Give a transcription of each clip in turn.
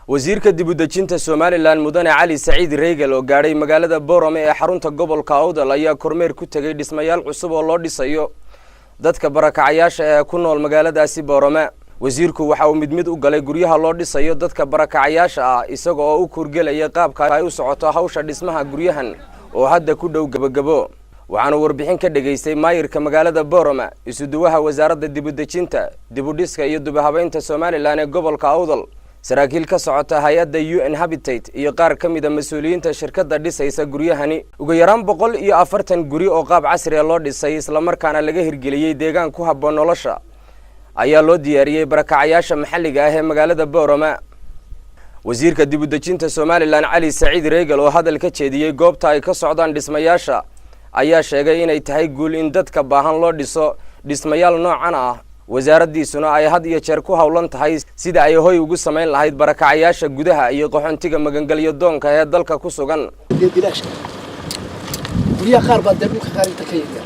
wasiirka dib u dejinta Somaliland Mudane Cali Saciid Reegal oo gaadhay magaalada Boorame ee xarunta gobolka Awdal ayaa kormeer ku tagay dhismayaal cusub oo loo dhisayo dadka barakacayaasha ee ku nool magaaladaasi Boorame. wasiirku waxa uu mid u galay guryaha loo dhisayo dadka barakacayaasha ah isagoo oo u kurgelaya qaabka ay u socoto hawsha dhismaha guryahan oo hadda ku dhow gabagabo. waxaana warbixin ka dhageystay maayirka magaalada Boorame isuduwaha wasaaradda dib u dejinta, dib u dhiska iyo dib u habeynta Somaliland ee gobolka Awdal. saraakiil ka socota hay'adda UN Habitat iyo qaar ka mid ah mas'uuliyiinta shirkadda dhisaysa guryahani ugu yaraan 140 guri oo qaab casri ah loo dhisay isla markaana laga hirgeliyay deegaan ku habboon nolosha ayaa loo diyaariyay barakacayaasha maxalliga ah ee magaalada Boorame. wasiirka dib u dejinta Somaliland Cali Saciid Reegal oo hadal ka jeediyay goobta ay ka socdaan dhismayaasha ayaa sheegay inay tahay guul in dadka baahan loo dhiso dhismayaal noocan ah. wasaaraddiisuna ay had iyo jeer ku hawlan tahay sida ay hoy ugu sameyn lahayd barakacayaasha gudaha iyo qaxoontiga magangalyo doonka ee dalka ku sugan. guriya qaar baa dalka qaarinta ka yimid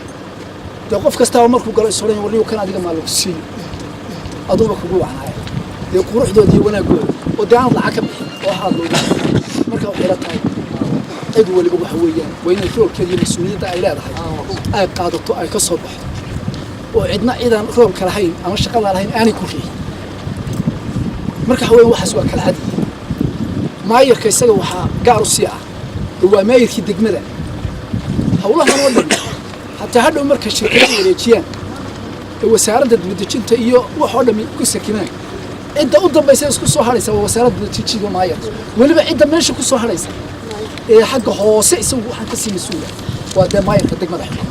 qof kasta oo markuu galo isooran waliyo kan adiga ma lagu siin aduba kugu wacnaa quruxdoodii wanaagooda oo daan lacag ka bixin oo hadlo marka waxay la tahay cid waliba wax weeyaan wayna roolkeeda iyo mas'uuliyadda ay leedahay ay qaadato ay ka soo baxdo oo cidna ciidan roob kala hayn ama shaqada lahayn aanay ku riixin marka haween waxaas waa kala cad maayirka isaga waxa gaar u sii ah waa maayirkii degmada hawlahan oo dhan hatta hadhow marka shirkadu wareejiyaan wasaaradda dib u dejinta iyo wax oo dhan ku sakinaan inta u dambaysa isku soo haraysa wasaaradda dib u dejinta maayirka waliba cidda meesha ku soo haraysa xagga hoose isagu waxaan ka sii mas'uula waa maayirka degmada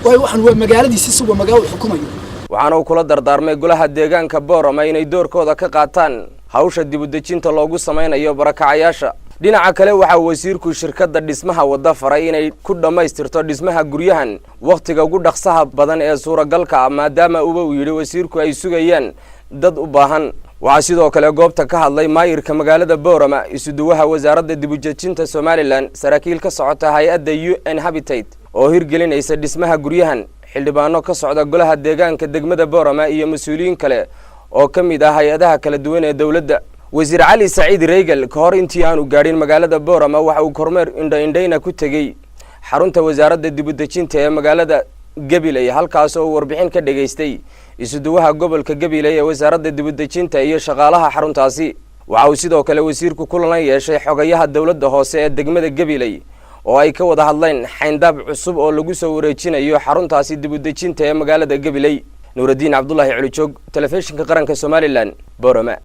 waxaan waa magaaladiisa isagoo magaalo xukumayo. waxaana uu kula dardaarmay golaha deegaanka Boorame inay doorkooda ka qaataan hawsha dib u dejinta loogu sameynayo barakacayaasha. dhinaca kale waxa wasiirku shirkadda dhismaha wada faray inay ku dhamaystirto dhismaha guryahan waqtiga ugu dhaqsaha badan ee suuragalka ah maadaama uu yiri wasiirku ay sugayaan dad u baahan. waxaa sidoo kale goobta ka hadlay maayirka magaalada Boorame isuduwaha wasaaradda dib u dejinta Somaliland saraakiil ka socota hay'adda UN Habitat oo hirgelinaysa dhismaha guryahan xildhibaano ka socda golaha deegaanka degmada Boorame iyo mas'uuliyiin kale oo ka mid ah hay'adaha kala duwan ee dawladda. wasiir Cali Saciid Reegal ka hor intii aanu gaadhin magaalada Boorame waxa uu kormeer indha ku tagay xarunta wasaaradda dib u dejinta ee magaalada Gabiley halkaas oo warbixin ka dhageystay isuduwaha gobolka Gabiley ee wasaaradda dib u dejinta iyo shaqaalaha xaruntaasi. waxa uu sidoo kale wasiirku kulan yeeshay xogayaha dawladda hoose ee degmada Gabiley oo ay ka wada hadleen xayndaab cusub oo lagu soo wareejinayo xaruntaasi dib u dejinta ee magaalada Gabiley. Nuuraddiin Cabdullaahi Cali Joog, telefishinka qaranka Somaliland, Boorame.